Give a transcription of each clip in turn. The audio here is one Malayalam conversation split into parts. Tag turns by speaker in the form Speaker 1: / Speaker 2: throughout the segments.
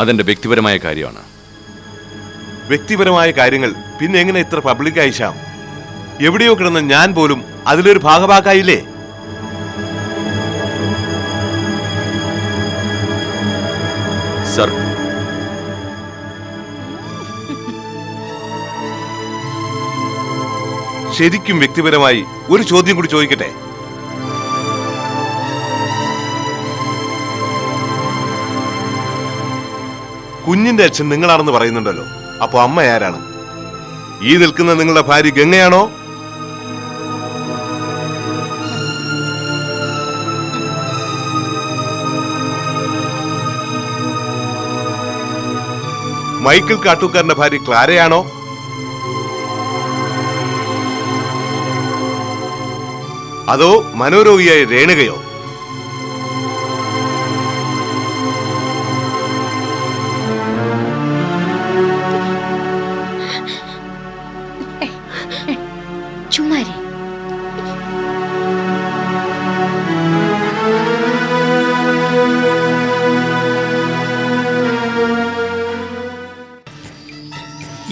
Speaker 1: അതെന്റെ വ്യക്തിപരമായ കാര്യമാണ്.
Speaker 2: വ്യക്തിപരമായ കാര്യങ്ങൾ പിന്നെ എങ്ങനെ ഇത്ര പബ്ലിക്കായി ശ്യാം? എവിടെയോ കിടന്ന ഞാൻ പോലും അതിലൊരു ഭാഗഭാക്കായില്ലേ?
Speaker 1: സർ,
Speaker 2: ശരിക്കും വ്യക്തിപരമായി ഒരു ചോദ്യം കൂടി ചോദിക്കട്ടെ? കുഞ്ഞിന്റെ അച്ഛൻ നിങ്ങളാണെന്ന് പറയുന്നുണ്ടല്ലോ, അപ്പൊ അമ്മ ആരാണ്? ഈ നിൽക്കുന്ന നിങ്ങളുടെ ഭാര്യ ഗംഗയാണോ? മൈക്കിൾ കാട്ടൂക്കാരന്റെ ഭാര്യ ക്ലാരയാണോ? അതോ മനോരോഗിയായ രേണുകയോ?
Speaker 3: ചുമ്മാരി.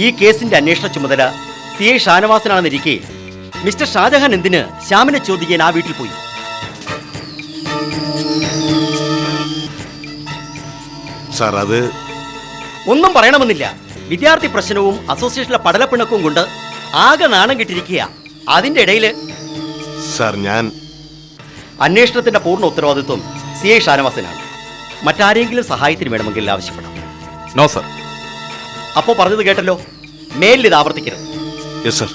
Speaker 4: ഈ കേസിന്റെ അന്വേഷണ ചുമതല CI ഷാനവാസനാണെന്നിരിക്കെ മിസ്റ്റർ ഷാജഹാൻ എന്തിന് ശ്യാമിനെ ചോദിക്കാൻ ആ വീട്ടിൽ പോയി?
Speaker 2: സാർ, അത്
Speaker 4: ഒന്നും പറയണമെന്നില്ല. വിദ്യാർത്ഥി പ്രശ്നവും അസോസിയേഷനിലെ പടലപ്പിണക്കവും കൊണ്ട് ആകെ നാണം കിട്ടിരിക്കുക. അതിന്റെ ഇടയിൽ
Speaker 2: സാർ, ഞാൻ
Speaker 4: അന്വേഷണത്തിന്റെ പൂർണ്ണ ഉത്തരവാദിത്വം CI ഷാനവാസനാണ്. മറ്റാരെങ്കിലും സഹായത്തിന് വേണമെങ്കിൽ ആവശ്യപ്പെടാം.
Speaker 1: No sir.
Speaker 4: അപ്പോ പറഞ്ഞത് കേട്ടല്ലോ, മേലിൽ ഇത് ആവർത്തിക്കരുത്.
Speaker 2: Yes sir.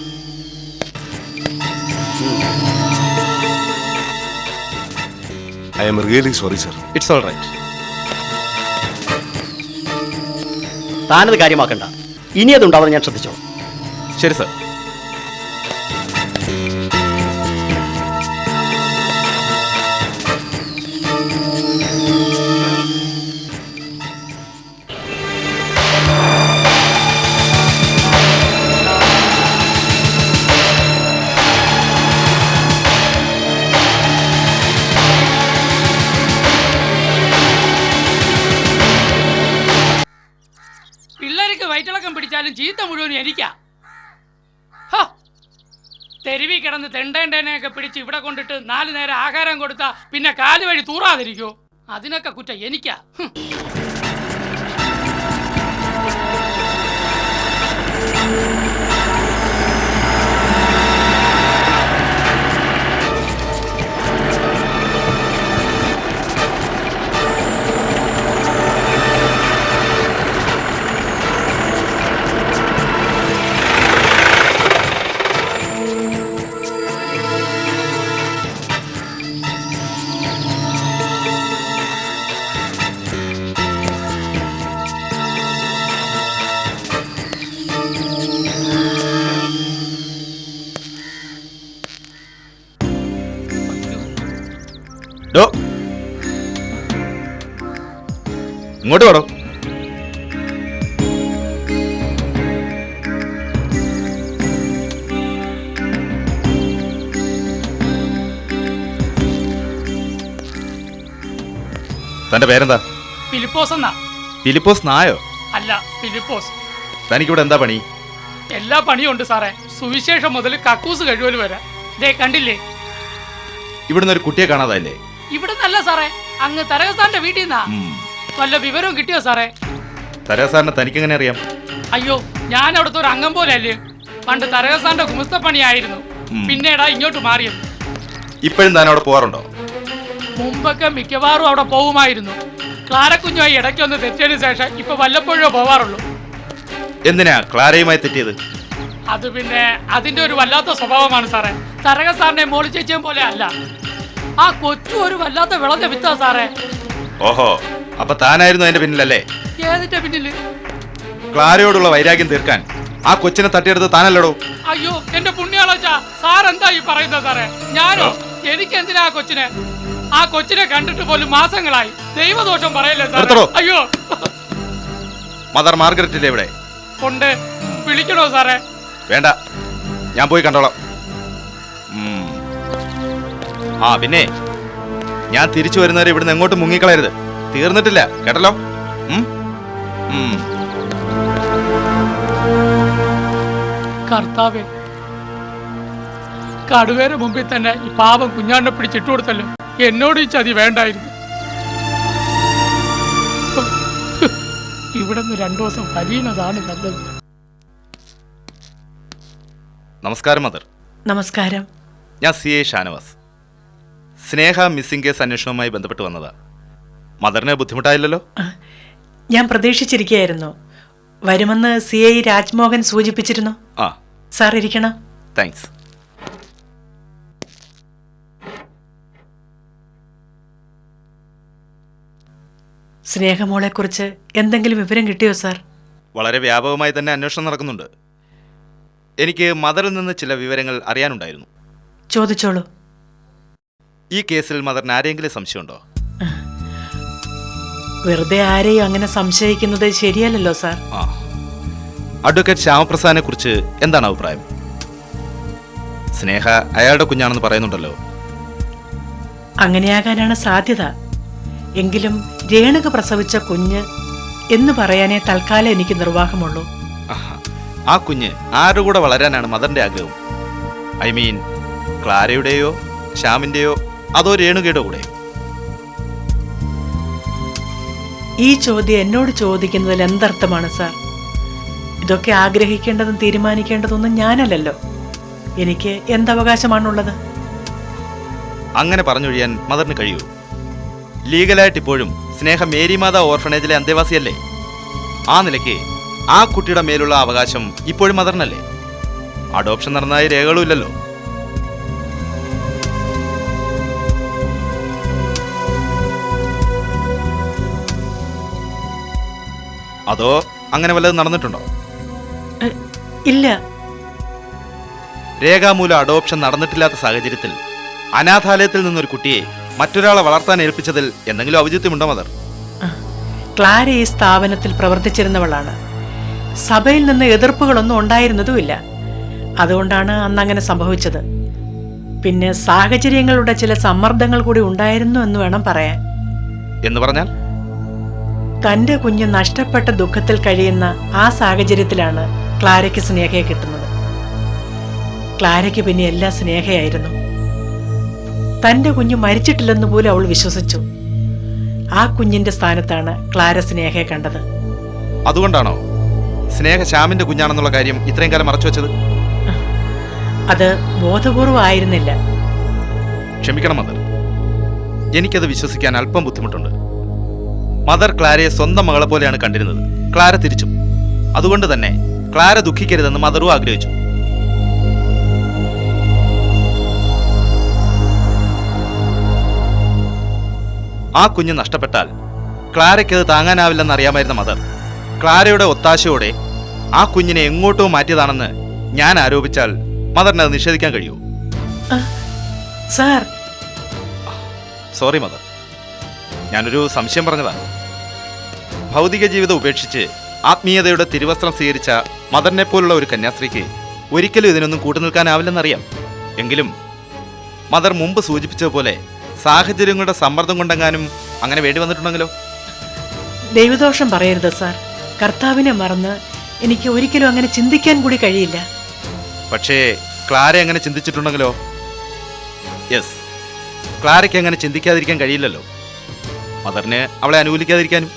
Speaker 2: I am really sorry sir.
Speaker 1: It's all right.
Speaker 4: താനത് കാര്യമാക്കണ്ട. ഇനി അതുണ്ടാവുന്ന ഞാൻ ശ്രദ്ധിച്ചോളാം.
Speaker 1: ശരി സർ.
Speaker 5: വയറ്റിളക്കം പിടിച്ചാലും ചീത്ത മുഴുവൻ എനിക്കാ. തെരുവി കിടന്ന് തെണ്ടേണ്ടേനെയൊക്കെ പിടിച്ച് ഇവിടെ കൊണ്ടിട്ട് 4 നേരം ആഹാരം കൊടുത്താ പിന്നെ കാല് വഴി തൂറാതിരിക്കോ? അതിനൊക്കെ കുറ്റം എനിക്കാ.
Speaker 1: ഇങ്ങോട്ട് വേണോ? തന്റെ പേരെന്താ?
Speaker 5: ഫിലിപ്പോസ് എന്നാ.
Speaker 1: ഫിലിപ്പോസ് നായോ?
Speaker 5: അല്ല, ഫിലിപ്പോസ്.
Speaker 1: തനിക്കിവിടെ എന്താ പണി?
Speaker 5: എല്ലാ പണിയും ഉണ്ട് സാറേ. സുവിശേഷം മുതൽ കക്കൂസ് കഴിവല് വരെ. ദേ കണ്ടില്ലേ?
Speaker 1: ഇവിടുന്ന് ഒരു കുട്ടിയെ കാണാതല്ലേ?
Speaker 5: ഇവിടുന്നല്ല സാറേ, അങ്ങ് തരകസാറിന്റെ വീട്ടിൽ നിന്നാ. വല്ല വിവരവും കിട്ടിയോ സാറേ?
Speaker 1: തരകസാറിനെ തനിക്കെങ്ങനെ അറിയാം?
Speaker 5: അയ്യോ, ഞാൻ അവിടുത്തെ ഒരു അംഗം പോലെ അല്ലേ. പണ്ട് തരകസാറിന്റെ ഗുമസ്തപ്പണിയായിരുന്നു. പിന്നീടാ ഇങ്ങോട്ട് മാറിയത്.
Speaker 1: ഇപ്പോഴും താൻ അവിടെ പോകാറുണ്ടോ?
Speaker 5: മുമ്പൊക്കെ മിക്കവാറും അവിടെ പോകുമായിരുന്നു. ക്ലാരക്കുഞ്ഞുമായി ഇടയ്ക്കൊന്ന് തെറ്റിയതിനു ശേഷം ഇപ്പൊ വല്ലപ്പോഴോ പോവാറുള്ളൂ.
Speaker 1: എന്തിനാ ക്ലാരയുമായി തെറ്റിയത്?
Speaker 5: അത് പിന്നെ അതിന്റെ ഒരു വല്ലാത്ത സ്വഭാവമാണ് സാറേ. തരകസാറിനെ മോളി ചേച്ചിയും പോലെ അല്ല. ആ കൊച്ചു ഒരു വല്ലാത്ത വിളഞ്ഞ വിത്താ സാറേ.
Speaker 1: ഓഹോ, അപ്പൊ താനായിരുന്നു അതിന്റെ പിന്നിലല്ലേ?
Speaker 5: ഏതിന്റെ പിന്നില്?
Speaker 1: ക്ലാരയോടുള്ള വൈരാഗ്യം തീർക്കാൻ ആ കൊച്ചിനെ തട്ടിയെടുത്ത് താനല്ലടോ?
Speaker 5: അയ്യോ എന്റെ പുണ്യാളച്ചാ, സാർ എന്താ ഈ പറയുന്നത് സാറേ? ഞാനോ? എനിക്ക് എന്തിനാ ആ കൊച്ചിനെ കണ്ടിട്ട് പോലും മാസങ്ങളായി. ദൈവദോഷം പറയല്ലേ സാർ? അയ്യോ,
Speaker 1: മദർ മാർഗരറ്റ് എവിടെ?
Speaker 5: ഉണ്ട്. വിളിക്കണോ സാറേ?
Speaker 1: വേണ്ട, ഞാൻ പോയി കണ്ടോളാം. ആ പിന്നെ ഞാൻ തിരിച്ചു വരുന്നവരെ ഇവിടുന്ന് എങ്ങോട്ടും മുങ്ങിക്കളയരുത്. തീർന്നിട്ടില്ല കേട്ടല്ലോ. ഉം? ഉം.
Speaker 5: കർത്താവേ, കടുവേരെ മുമ്പിൽ തന്നെ ഈ പാപം കുഞ്ഞാണ്ടെ പിടിച്ചിട്ട് കൊടുത്തല്ലോ. എന്നോട് ഈ ചതി വേണ്ടായിരുന്നു. ഇവിടെ നിന്ന് 2 ദിവസം കഴിയുന്നതാണ് നല്ലത്.
Speaker 1: നമസ്കാരം മദർ.
Speaker 6: നമസ്കാരം.
Speaker 1: ഞാൻ CA ഷാനവാസ്. സ്നേഹ മിസ്സിംഗ് കേസ് അന്വേഷണവുമായി ബന്ധപ്പെട്ട് വന്നതാ. മദറിന് ബുദ്ധിമുട്ടായില്ലല്ലോ?
Speaker 6: ഞാൻ പ്രതീക്ഷിച്ചിരിക്കുകയായിരുന്നു. വരുമെന്ന് CI രാജ്മോഹൻ സൂചിപ്പിച്ചിരുന്നു.
Speaker 1: ആ,
Speaker 6: സാർ ഇരിക്കണം.
Speaker 1: താങ്ക്സ്.
Speaker 6: സ്നേഹമോളെക്കുറിച്ച് എന്തെങ്കിലും വിവരം കിട്ടിയോ സാർ?
Speaker 1: വളരെ വ്യാപകമായി തന്നെ അന്വേഷണം നടക്കുന്നുണ്ട്. എനിക്ക് മദറിൽ നിന്ന് ചില വിവരങ്ങൾ അറിയാനുണ്ടായിരുന്നു.
Speaker 6: ചോദിച്ചോളൂ.
Speaker 1: ഈ കേസിൽ മദറിന് ആരെങ്കിലും സംശയമുണ്ടോ?
Speaker 6: വെറുതെ ആരെയും അങ്ങനെ സംശയിക്കുന്നത് ശരിയല്ലല്ലോ സാർ.
Speaker 1: ആ, അഡ്വക്കേറ്റ് ശ്യാമപ്രസാദിനെ കുറിച്ച് എന്താണ് അഭിപ്രായം? സ്നേഹ അയാളുടെ കുഞ്ഞാണെന്ന് പറയുന്നുണ്ടല്ലോ.
Speaker 6: അങ്ങനെയാകാനാണ് സാധ്യത. എങ്കിലും രേണുക പ്രസവിച്ച കുഞ്ഞ് എന്ന് പറയാനേ തൽക്കാലം എനിക്ക് നിർവാഹമുള്ളൂ.
Speaker 1: ആഹാ. ആ കുഞ്ഞ് ആരുടെ കൂടെ വളരാനാണ് മദറിന്റെ ആഗ്രഹം? ഐ മീൻ, ക്ലാരയുടെയോ ശ്യാമിന്റെയോ അതോ രേണുകയുടെ കൂടെ?
Speaker 6: ഈ ചോദ്യം എന്നോട് ചോദിക്കുന്നതിൽ എന്തർത്ഥമാണ് സാർ? ഇതൊക്കെ ആഗ്രഹിക്കേണ്ടതും തീരുമാനിക്കേണ്ടതൊന്നും ഞാനല്ലല്ലോ. എനിക്ക് എന്തവകാശമാണുള്ളത്?
Speaker 1: അങ്ങനെ പറഞ്ഞൊഴിയാൻ മദറിന് കഴിയൂ? ലീഗലായിട്ട് ഇപ്പോഴും സ്നേഹ മേരിമാത ഓർഫണേജിലെ അന്തേവാസിയല്ലേ? ആ നിലയ്ക്ക് ആ കുട്ടിയുടെ മേലുള്ള അവകാശം ഇപ്പോഴും മദറിനല്ലേ? അഡോപ്ഷൻ നടന്നതായി രേഖകളും ഇല്ലല്ലോ. അതോ അങ്ങനെ വല്ലതും നടന്നിട്ടുണ്ടോ?
Speaker 6: ഇല്ല.
Speaker 1: രേഖാമൂലം അഡോപ്ഷൻ നടന്നിട്ടില്ലാത്ത സാഹചര്യത്തിൽ അനാഥാലയത്തിൽ നിന്നൊരു കുട്ടിയെ മറ്റൊരാളെ വളർത്താൻ ഏൽപ്പിച്ചതിൽ എന്തെങ്കിലും ഔചിത്യമുണ്ടോ മദർ?
Speaker 6: ക്ലാര ഈ സ്ഥാപനത്തിൽ പ്രവർത്തിച്ചിരുന്നവളാണ്. സഭയിൽ നിന്ന് എതിർപ്പുകളൊന്നും ഉണ്ടായിരുന്നതുമില്ല. അതുകൊണ്ടാണ് അന്നങ്ങനെ സംഭവിച്ചത്. പിന്നെ സാഹചര്യങ്ങളുടെ ചില സമ്മർദ്ദങ്ങൾ കൂടി ഉണ്ടായിരുന്നു എന്ന് വേണം പറയാൻ.
Speaker 1: എന്ന് പറഞ്ഞാൽ?
Speaker 6: തന്റെ കുഞ്ഞ് നഷ്ടപ്പെട്ട ദുഃഖത്തിൽ കഴിയുന്ന ആ സാഹചര്യത്തിലാണ് ക്ലാരയ്ക്ക് സ്നേഹയെ കിട്ടുന്നത്. ക്ലാരയ്ക്ക് പിന്നെ എല്ലാ സ്നേഹയായിരുന്നു. തന്റെ കുഞ്ഞ് മരിച്ചിട്ടില്ലെന്ന് പോലും അവൾ വിശ്വസിച്ചു. ആ കുഞ്ഞിന്റെ സ്ഥാനത്താണ് ക്ലാര സ്നേഹയെ കണ്ടത്.
Speaker 1: അതുകൊണ്ടാണോ സ്നേഹ ശ്യാമിന്റെ കുഞ്ഞാണെന്നുള്ള കാര്യം ഇത്രയും കാലം മറച്ചു വെച്ചത്?
Speaker 6: അത് ബോധപൂർവം ആയിരുന്നില്ല.
Speaker 1: ക്ഷമിക്കണം മദർ, എനിക്കത് വിശ്വസിക്കാൻ അല്പം ബുദ്ധിമുട്ടുണ്ട്. മദർ ക്ലാരയെ സ്വന്തം മകളെ പോലെയാണ് കണ്ടിരുന്നത്. ക്ലാര തിരിച്ചും. അതുകൊണ്ട് തന്നെ ക്ലാര ദുഃഖിക്കരുതെന്ന് മദറും ആഗ്രഹിച്ചു. ആ കുഞ്ഞ് നഷ്ടപ്പെട്ടാൽ ക്ലാരയ്ക്കത് താങ്ങാനാവില്ലെന്ന് അറിയാമായിരുന്ന മദർ ക്ലാരയുടെ ഒത്താശയോടെ ആ കുഞ്ഞിനെ എങ്ങോട്ടോ മാറ്റിയതാണെന്ന് ഞാൻ ആരോപിച്ചാൽ മദറിന് അത് നിഷേധിക്കാൻ കഴിയുമോ?
Speaker 6: സാർ,
Speaker 1: സോറി മദർ, ഞാനൊരു സംശയം പറഞ്ഞതാണ്. ഭൗതിക ജീവിതം ഉപേക്ഷിച്ച് ആത്മീയതയുടെ തിരുവസ്ത്രം സ്വീകരിച്ച മദറിനെ പോലുള്ള ഒരു കന്യാസ്ത്രീക്ക് ഒരിക്കലും ഇതിനൊന്നും കൂട്ടുനിൽക്കാനാവില്ലെന്നറിയാം. എങ്കിലും മദർ മുമ്പ് സൂചിപ്പിച്ചതുപോലെ സാഹചര്യങ്ങളുടെ സമ്മർദ്ദം കൊണ്ടെങ്ങാനും അങ്ങനെ വേണ്ടി വന്നിട്ടുണ്ടെങ്കിലോ?
Speaker 6: ദൈവദോഷം പറയരുത് സാർ. കർത്താവിനെ മറന്ന് എനിക്ക് ഒരിക്കലും അങ്ങനെ ചിന്തിക്കാൻ കൂടി കഴിയില്ല.
Speaker 1: പക്ഷേ ക്ലാര അങ്ങനെ ചിന്തിച്ചിട്ടുണ്ടെങ്കിലോ? യെസ്, ക്ലാരയ്ക്ക് അങ്ങനെ ചിന്തിക്കാതിരിക്കാൻ കഴിയില്ലല്ലോ. മദറിന് അവളെ അനുകൂലിക്കാതിരിക്കാനും.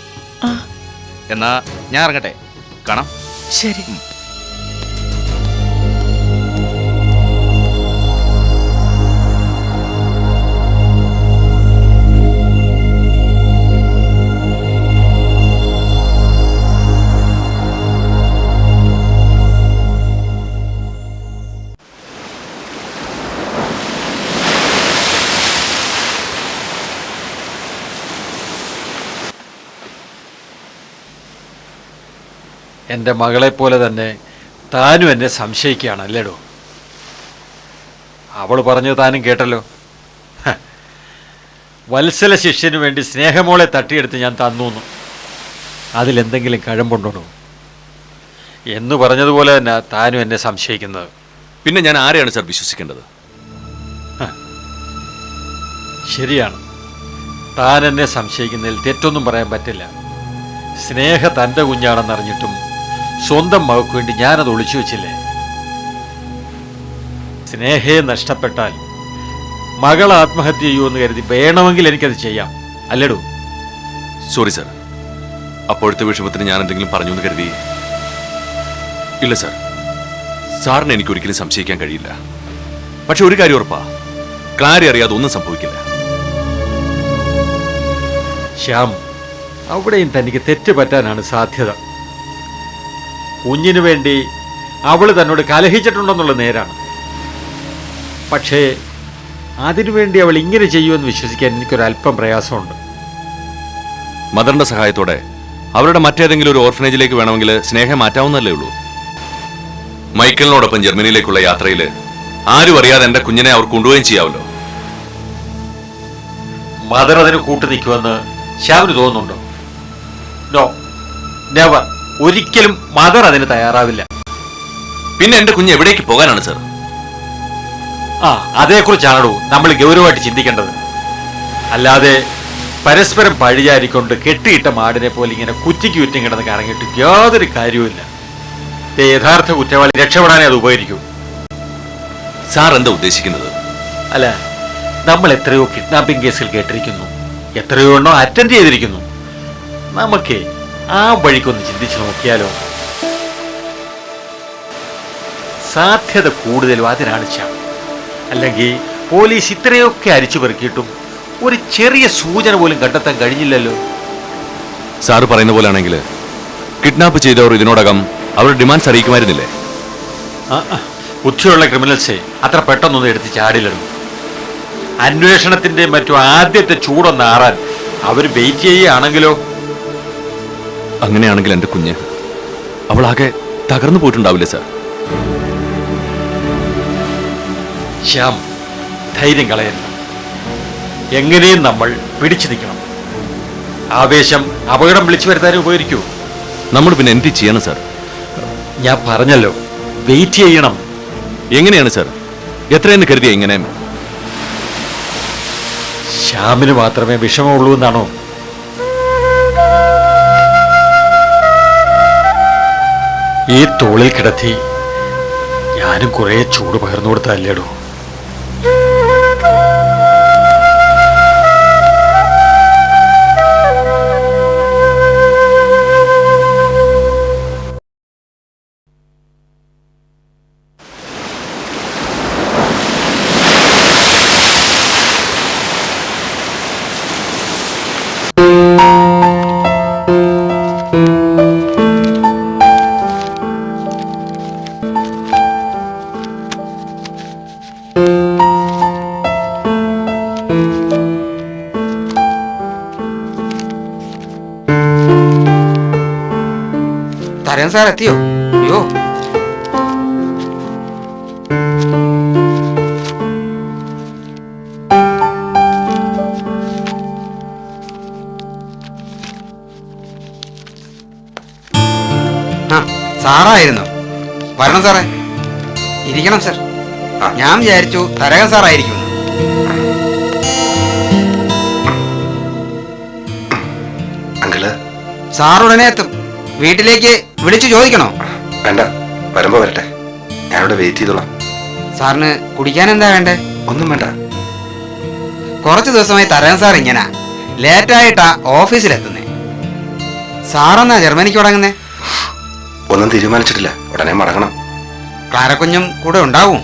Speaker 1: എന്നാ ഞാൻ ഇറങ്ങട്ടെ, കാണാം.
Speaker 6: ശരി.
Speaker 7: എൻ്റെ മകളെപ്പോലെ തന്നെ താനും എന്നെ സംശയിക്കുകയാണ് അല്ലേടോ? അവൾ പറഞ്ഞത് താനും കേട്ടല്ലോ. വത്സല ശിഷ്യന് വേണ്ടി സ്നേഹമോളെ തട്ടിയെടുത്ത് ഞാൻ തന്നു. അതിലെന്തെങ്കിലും കഴമ്പുണ്ടോ എന്ന് പറഞ്ഞതുപോലെ തന്നെ താനും എന്നെ സംശയിക്കുന്നത്.
Speaker 8: പിന്നെ ഞാൻ ആരെയാണ് സാർ വിശ്വസിക്കേണ്ടത്?
Speaker 7: ശരിയാണ്. താൻ എന്നെ സംശയിക്കുന്നതിൽ തെറ്റൊന്നും പറയാൻ പറ്റില്ല. സ്നേഹ തൻ്റെ കുഞ്ഞാണെന്നറിഞ്ഞിട്ടും സ്വന്തം മകൾക്ക് വേണ്ടി ഞാനത് ഒളിച്ചു വെച്ചില്ലേ? സ്നേഹയെ നഷ്ടപ്പെട്ടാൽ മകൾ ആത്മഹത്യ ചെയ്യുമെന്ന് കരുതി വേണമെങ്കിൽ എനിക്കത് ചെയ്യാം, അല്ലേടൂ?
Speaker 8: സോറി സാർ, അപ്പോഴത്തെ വിഷമത്തിന് ഞാൻ എന്തെങ്കിലും പറഞ്ഞു എന്ന് കരുതി. ഇല്ല സാർ, സാറിന് എനിക്ക് ഒരിക്കലും സംശയിക്കാൻ കഴിയില്ല. പക്ഷെ ഒരു കാര്യം ഉറപ്പാ, ക്ലാരി അറിയാതെ ഒന്നും സംഭവിക്കില്ല.
Speaker 7: ശ്യാം, അവിടെയും തനിക്ക് തെറ്റ് പറ്റാനാണ് സാധ്യത. കുഞ്ഞിനു വേണ്ടി അവൾ തന്നോട് കലഹിച്ചിട്ടുണ്ടെന്നുള്ള നേരാണ്. പക്ഷേ അതിനുവേണ്ടി അവൾ ഇങ്ങനെ ചെയ്യുമെന്ന് വിശ്വസിക്കാൻ എനിക്കൊരല്പം പ്രയാസമുണ്ട്.
Speaker 8: മദറിന്റെ സഹായത്തോടെ അവരുടെ മറ്റേതെങ്കിലും ഒരു ഓർഫനേജിലേക്ക് വേണമെങ്കിൽ സ്നേഹം മാറ്റാവുന്നല്ലേ ഉള്ളൂ. മൈക്കലിനോടൊപ്പം ജർമ്മനിയിലേക്കുള്ള യാത്രയിൽ ആരും അറിയാതെ എന്റെ കുഞ്ഞിനെ അവർ കൊണ്ടുപോവുകയും ചെയ്യാമല്ലോ.
Speaker 7: മദർ അതിന് കൂട്ടു നിൽക്കുമെന്ന് ശ്യാമിന് തോന്നുന്നുണ്ടോ? No, never. ഒരിക്കലും മദർ അതിന് തയ്യാറാവില്ല.
Speaker 8: പിന്നെ എന്റെ കുഞ്ഞ് എവിടേക്ക് പോകാനാണ് സാർ?
Speaker 7: അതേക്കുറിച്ചാണോ നമ്മൾ ഗൗരവമായിട്ട് ചിന്തിക്കേണ്ടത്. അല്ലാതെ പരസ്പരം പഴിചാരിക്കൊണ്ട് കെട്ടിയിട്ട മാടിനെ പോലെ ഇങ്ങനെ കുറ്റിക്ക് ചുറ്റും കിടന്ന് കറങ്ങിയിട്ട് യാതൊരു കാര്യവുമില്ല. യഥാർത്ഥ കുറ്റവാളി രക്ഷപ്പെടാനേ അത് ഉപകരിക്കൂ.
Speaker 8: സാർ എന്താ ഉദ്ദേശിക്കുന്നത്?
Speaker 7: അല്ല, നമ്മൾ എത്രയോ കിഡ്നാപ്പിംഗ് കേസിൽ കേട്ടിരിക്കുന്നു, എത്രയോ എണ്ണോ അറ്റൻഡ് ചെയ്തിരിക്കുന്നു. നമുക്ക് ആ വഴിക്കൊന്ന് ചിന്തിച്ചു നോക്കിയാലോ? സാധ്യത കൂടുതലും അതിനാണ് ശ്യാം. അല്ലെങ്കിൽ പോലീസ് ഇത്രയൊക്കെ അരിച്ചു പെറുക്കിയിട്ടും ഒരു ചെറിയ സൂചന പോലും കണ്ടെത്താൻ കഴിഞ്ഞില്ലല്ലോ.
Speaker 8: സാറ് പറയുന്ന പോലെയാണെങ്കിൽ കിഡ്നാപ്പ് ചെയ്തവർ ഇതിനോടകം അവരുടെ ഡിമാൻഡ്സ് അറിയിക്കുമായിരുന്നില്ലേ?
Speaker 7: ബുദ്ധിയുള്ള ക്രിമിനൽസെ അത്ര പെട്ടെന്നൊന്നും എടുത്ത് ചാടില്ലല്ലോ. അന്വേഷണത്തിന്റെ മറ്റു ആദ്യത്തെ ചൂടൊന്ന് ആറാൻ അവർ വെയിറ്റ് ചെയ്യുകയാണെങ്കിലോ?
Speaker 8: അങ്ങനെയാണെങ്കിൽ എന്റെ കുഞ്ഞ് അവളാകെ തകർന്നു പോയിട്ടുണ്ടാവില്ലേ സാർ?
Speaker 7: ശ്യാം, ധൈര്യം കളയരുത്. എങ്ങനെയും നമ്മൾ പിടിച്ചു നിൽക്കണം. ആവേശം അപകടം വിളിച്ചു വരുത്താനും ഉപകരിക്കൂ.
Speaker 8: നമ്മൾ പിന്നെ എന്ത് ചെയ്യണം സാർ?
Speaker 7: ഞാൻ പറഞ്ഞല്ലോ, വെയിറ്റ് ചെയ്യണം.
Speaker 8: എങ്ങനെയാണ് സാർ? എത്രയെന്ന് കരുതിയ ഇങ്ങനെ?
Speaker 7: ശ്യാമിന് മാത്രമേ വിഷമമുള്ളൂ എന്നാണോ? ഈ തോളിൽ കിടത്തി ഞാനും കുറെ ചൂട് പകർന്നു കൊടുത്തല്ലേടോ.
Speaker 9: തരൻ സാർ എത്തിയോ? അയ്യോ, സാറായിരുന്നു. വരണം സാറേ, ഇരിക്കണം സാർ. ഞാൻ വിചാരിച്ചു തരകൻ സാറായിരിക്കും.
Speaker 2: അങ്കിള്,
Speaker 9: സാർ ഉടനെ എത്തും. വീട്ടിലേക്ക് വിളിച്ചു ചോദിക്കണോ?
Speaker 2: വേണ്ട, വരുമ്പോ വരട്ടെ. ഞാനിവിടെ വെയിറ്റ് ചെയ്തോളാം.
Speaker 9: സാറിന് കുടിക്കാൻ എന്താ വേണ്ടേ?
Speaker 2: ഒന്നും വേണ്ട.
Speaker 9: കുറച്ച് ദിവസമായി തരകൻ സാർ ഇങ്ങനെ ലേറ്റായിട്ടാ ഓഫീസിലെത്തുന്നേ. സാറെന്നാ ജർമ്മനിക്ക് തുടങ്ങുന്നേ?
Speaker 2: ഒന്നും തീരുമാനിച്ചിട്ടില്ല, ഉടനെ മടങ്ങണം.
Speaker 9: ക്ലാരക്കുഞ്ഞും കൂടെ ഉണ്ടാവും.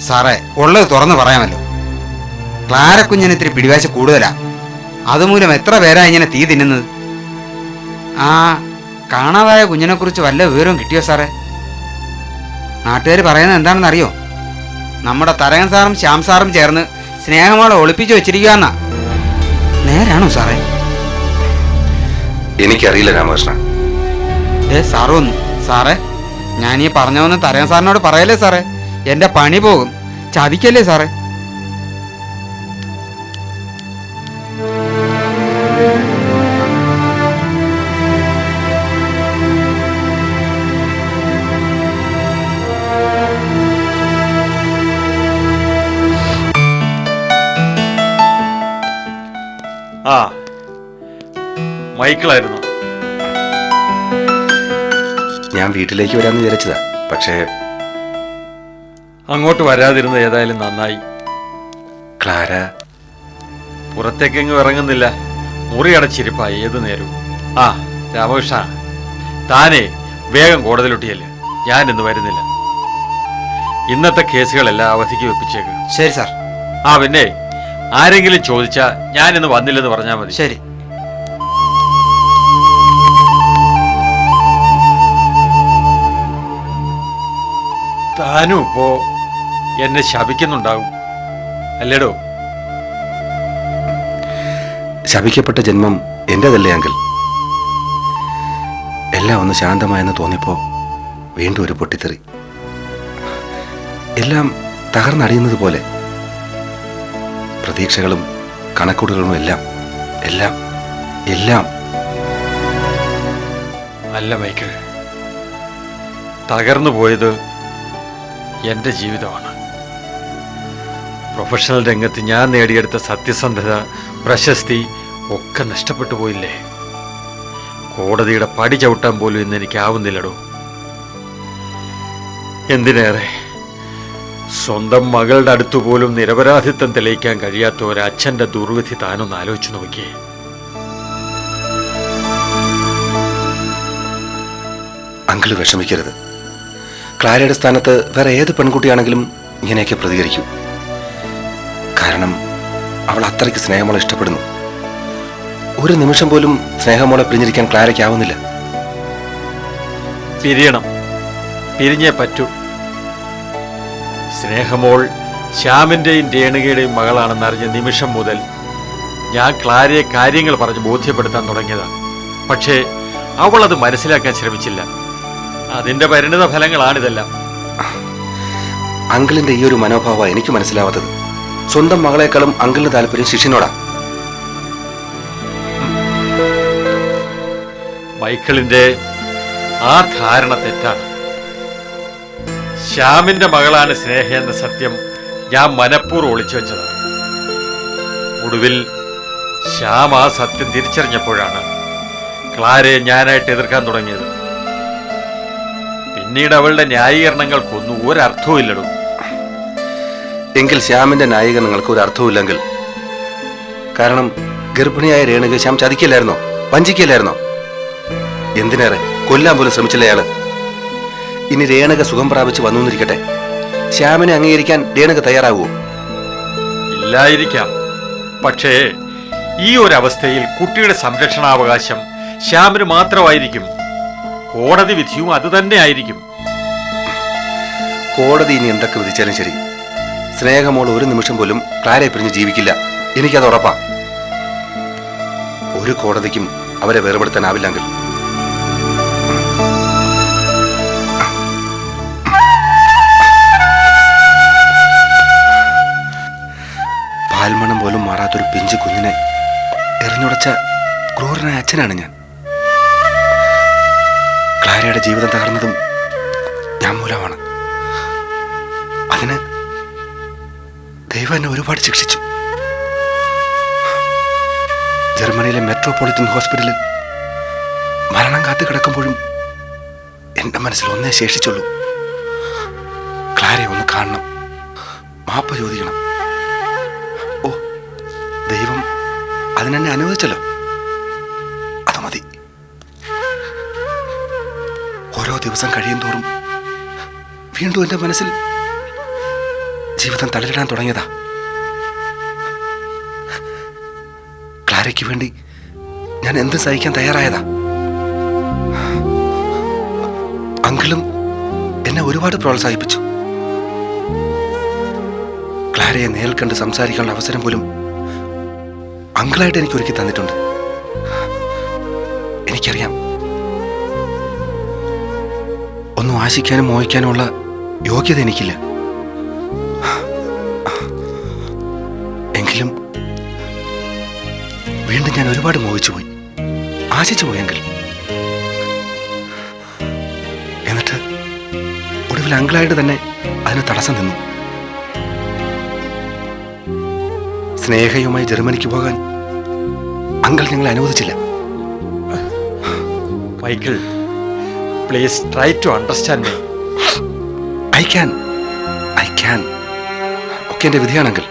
Speaker 9: സാറേ, ഉള്ളത് തുറന്ന് പറയാമല്ലോ. ക്ലാരക്കുഞ്ഞിന് ഇത്തിരി പിടിവാശ കൂടുതലാ. അതുമൂലം എത്ര പേരാ ഇങ്ങനെ തീ തിന്നുന്നത്. ആ കാണാതായ കുഞ്ഞിനെ കുറിച്ച് വല്ല വിവരവും കിട്ടിയോ സാറേ? നാട്ടുകാർ പറയുന്നത് എന്താണെന്ന് അറിയോ? നമ്മുടെ തരകൻ സാറും ശ്യാം സാറും ചേർന്ന് സ്നേഹമോളെ ഒളിപ്പിച്ചു വെച്ചിരിക്കുകയെന്നാ. നേരാണോ സാറേ?
Speaker 2: എനിക്കറിയില്ല രാമകൃഷ്ണ.
Speaker 9: സാറ് വന്നു. സാറേ, ഞാനീ പറഞ്ഞോന്ന് തരകൻ സാറിനോട് പറയല്ലേ സാറേ? എന്റെ പണി പോകും. ചതിക്കല്ലേ സാറേ?
Speaker 7: മൈക്കിളായിരുന്നു.
Speaker 10: ഞാൻ വീട്ടിലേക്ക് വരാമെന്ന് വിചാരിച്ചതാ, പക്ഷേ
Speaker 7: അങ്ങോട്ട് വരാതിരുന്നത് ഏതായാലും നന്നായി.
Speaker 10: ക്ലാര
Speaker 7: പുറത്തേക്കെങ്ങും ഇറങ്ങുന്നില്ല, മുറി അടച്ചിരിപ്പായി ഏതു നേരവും. ആ രാമകൃഷ്ണ, താനേ വേഗം കോടതിയിലൊട്ടിയല്ലേ, ഞാൻ ഇന്ന് വരുന്നില്ല. ഇന്നത്തെ കേസുകളെല്ലാം അവധിക്ക് വെപ്പിച്ചേക്ക്.
Speaker 9: ശരി സാർ.
Speaker 7: ആ പിന്നെ ആരെങ്കിലും ചോദിച്ചാ ഞാൻ ഇന്ന് വന്നില്ലെന്ന് പറഞ്ഞാൽ മതി.
Speaker 9: ശരി.
Speaker 7: താനും ഇപ്പോ എന്നെ ശപിക്കുന്നുണ്ടാകും അല്ലേടോ?
Speaker 10: ശപിക്കപ്പെട്ട ജന്മം എന്റേതല്ലേ അങ്കിൾ? എല്ലാം ഒന്ന് ശാന്തമായെന്ന് തോന്നിയപ്പോ വീണ്ടും ഒരു പൊട്ടിത്തെറി. എല്ലാം തകർന്നടിയുന്നത് പോലെ. പ്രതീക്ഷകളും കണക്കൂടുകളും എല്ലാം എല്ലാം എല്ലാം.
Speaker 7: അല്ല മൈക്കിൾ, തകർന്നു പോയത് എൻ്റെ ജീവിതമാണ്. പ്രൊഫഷണൽ രംഗത്ത് ഞാൻ നേടിയെടുത്ത സത്യസന്ധത, പ്രശസ്തി ഒക്കെ നഷ്ടപ്പെട്ടു പോയില്ലേ? കോടതിയുടെ പടി ചവിട്ടാൻ പോലും ഇന്ന് എനിക്കാവുന്നില്ലടോ. എന്തിനേറെ, സ്വന്തം മകളുടെ അടുത്തു പോലും നിരപരാധിത്വം തെളിയിക്കാൻ കഴിയാത്ത ഒരച്ഛൻ്റെ ദുർവിധി താനൊന്ന് ആലോചിച്ചു നോക്കിയേ.
Speaker 10: അങ്കിള് വിഷമിക്കരുത്. ക്ലാരയുടെ സ്ഥാനത്ത് വേറെ ഏത് പെൺകുട്ടിയാണെങ്കിലും ഇങ്ങനെയൊക്കെ പ്രതികരിക്കൂ. കാരണം അവൾ അത്രയ്ക്ക് സ്നേഹമോളെ ഇഷ്ടപ്പെടുന്നു. ഒരു നിമിഷം പോലും സ്നേഹമോളെ പിരിഞ്ഞിരിക്കാൻ ക്ലാരയ്ക്കാവുന്നില്ല.
Speaker 7: പിരിയണം, പിരിഞ്ഞേ പറ്റൂ. സ്നേഹമോൾ ശ്യാമിൻ്റെയും രേണുകയുടെയും മകളാണെന്നറിഞ്ഞ നിമിഷം മുതൽ ഞാൻ ക്ലാരയെ കാര്യങ്ങൾ പറഞ്ഞ് ബോധ്യപ്പെടുത്താൻ തുടങ്ങിയതാണ്. പക്ഷേ അവൾ അത് മനസ്സിലാക്കാൻ ശ്രമിച്ചില്ല. അതിന്റെ പരിണിത ഫലങ്ങളാണിതെല്ലാം.
Speaker 10: അങ്കിളിന്റെ ഈ ഒരു മനോഭാവം എനിക്ക് മനസ്സിലാവാത്തത്. സ്വന്തം മകളെക്കാളും അങ്കിളിന് താല്പര്യം ശിഷ്യനോടാ.
Speaker 7: മൈക്കിളിന്റെ ആ ധാരണ തെറ്റാണ്. ശ്യാമിന്റെ മകളാണ് സ്നേഹ എന്ന സത്യം ഞാൻ മനഃപൂർവ്വം ഒളിച്ചു വെച്ചതാണ്. ഒടുവിൽ ശ്യാം ആ സത്യം തിരിച്ചറിഞ്ഞപ്പോഴാണ് ക്ലാരയെ ഞാനായിട്ട് എതിർക്കാൻ തുടങ്ങിയത്. പിന്നീട് അവളുടെ ന്യായീകരണങ്ങൾക്കൊന്നും ഒരർത്ഥവും ഇല്ലടൂ.
Speaker 10: എങ്കിൽ ശ്യാമിന്റെ ന്യായീകരണങ്ങൾക്ക് ഒരു അർത്ഥവുമില്ലെങ്കിൽ, കാരണം ഗർഭിണിയായ രേണുക ശ്യാം ചതിക്കില്ലായിരുന്നോ, വഞ്ചിക്കില്ലായിരുന്നോ? എന്തിനേറെ കൊല്ലാൻ പോലും ശ്രമിച്ചില്ല അയാള്. ഇനി രേണുക സുഖം പ്രാപിച്ച് വന്നുവന്നിരിക്കട്ടെ, ശ്യാമിനെ അംഗീകരിക്കാൻ രേണുക തയ്യാറാവുമോ?
Speaker 7: ഇല്ലായിരിക്കാം. പക്ഷേ ഈ ഒരു അവസ്ഥയിൽ കുട്ടിയുടെ സംരക്ഷണാവകാശം ശ്യാമിന് മാത്രമായിരിക്കും. കോടതി വിധിയും അത് തന്നെ ആയിരിക്കും.
Speaker 10: കോടതി ഇനി എന്തൊക്കെ വിധിച്ചാലും ശരി, സ്നേഹമോൾ ഒരു നിമിഷം പോലും ക്ലാരയെ പിരിഞ്ഞ് ജീവിക്കില്ല. എനിക്കത് ഉറപ്പാ. ഒരു കോടതിക്കും അവരെ വേർപെടുത്താനാവില്ലെങ്കിൽ. പാൽമണം പോലും മാറാത്തൊരു പിഞ്ചു കുഞ്ഞിനെ എറിഞ്ഞുടച്ച ക്രൂരനായ അച്ഛനാണ് ഞാൻ. ക്ലാരയുടെ ജീവിതം തകർന്നതും ഞാൻ മൂലമാണ്. അതിന് ദൈവം എന്നെ ഒരുപാട് ശിക്ഷിച്ചു. ജർമ്മനിയിലെ മെട്രോപൊളിറ്റൻ ഹോസ്പിറ്റലിൽ മരണം കാത്തു കിടക്കുമ്പോഴും എന്റെ മനസ്സിൽ ഒന്നേ ശേഷിച്ചുള്ളൂ: ക്ലാരയെ ഒന്ന് കാണണം, മാപ്പ് ചോദിക്കണം. ഓ, ദൈവം അതിനെന്നെ അനുവദിച്ചല്ലോ, അത് മതി. ഓരോ ദിവസം കഴിയും തോറും വീണ്ടും എന്റെ മനസ്സിൽ ജീവിതം തളരിടാൻ തുടങ്ങിയതാ. ക്ലാരയ്ക്ക് വേണ്ടി ഞാൻ എന്ത് സഹിക്കാൻ തയ്യാറായതാ. അങ്കിളും എന്നെ ഒരുപാട് പ്രോത്സാഹിപ്പിച്ചു. ക്ലാരയെ നേരിൽ കണ്ട് സംസാരിക്കാനുള്ള അവസരം പോലും അങ്കിളായിട്ട് എനിക്ക് ഒരുക്കി തന്നിട്ടുണ്ട്. എനിക്കറിയാം, ഒന്നും ആശിക്കാനും മോഹിക്കാനും ഉള്ള യോഗ്യത എനിക്കില്ല. എങ്കിലും വീണ്ടും ഞാൻ ഒരുപാട് മോഹിച്ചു പോയി, ആശിച്ചു പോയെങ്കിൽ. എന്നിട്ട് ഒടുവിൽ അങ്കിളായിട്ട് തന്നെ അതിന് തടസ്സം നിന്നു. സ്നേഹയുമായി ജർമ്മനിക്ക് പോകാൻ അങ്കിൾ ഞങ്ങളെ അനുവദിച്ചില്ല.
Speaker 7: Michael please try to understand me.
Speaker 10: I can ഒക്കെ എൻ്റെ വിധിയാണെങ്കിൽ.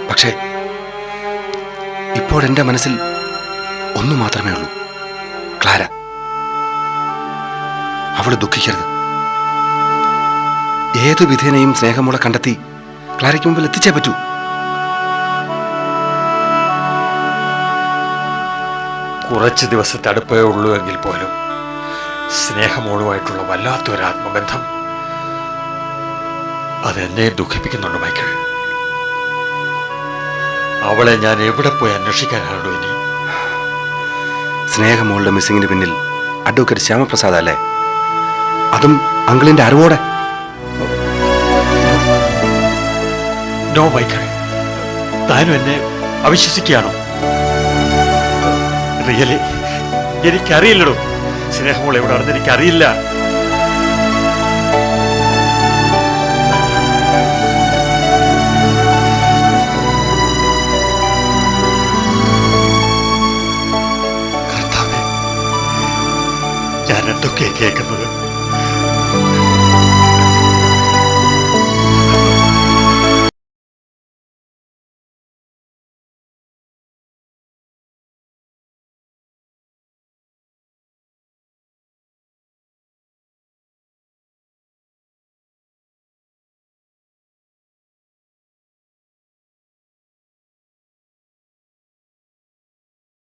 Speaker 10: പക്ഷേ ഇപ്പോഴെൻ്റെ മനസ്സിൽ ഒന്നു മാത്രമേ ഉള്ളൂ, ക്ലാര. അവൾ ദുഃഖിക്കരുത്. ഏതു വിധേനയും സ്നേഹമോളെ കണ്ടെത്തി ക്ലാരയ്ക്ക് മുമ്പിൽ എത്തിച്ചേ പറ്റൂ.
Speaker 7: കുറച്ച് ദിവസത്തെ അടുപ്പേ ഉള്ളൂ എങ്കിൽ പോലും സ്നേഹമോളുമായിട്ടുള്ള വല്ലാത്തൊരു ആത്മബന്ധം അതെന്നെ ദുഃഖിപ്പിക്കുന്നുണ്ട് മൈക്കിൾ. അവളെ ഞാൻ എവിടെ പോയി അന്വേഷിക്കാനാണോ ഇനി?
Speaker 10: സ്നേഹമോളുടെ മിസ്സിങ്ങിന് പിന്നിൽ അഡ്വക്കേറ്റ് ശ്യാമപ്രസാദ് അല്ലേ? അതും അങ്കിളിന്റെ അറിവോടെ.
Speaker 7: നോ മൈക്കിൾ, താനും എന്നെ അവിശ്വസിക്കുകയാണോ? റിയലി എനിക്കറിയില്ലടോ. സ്നേഹമോൾ എവിടെയാണെന്ന് എനിക്കറിയില്ല. കർത്താവേ, ഞാൻ എന്തൊക്കെയാ കേൾക്കുന്നത്?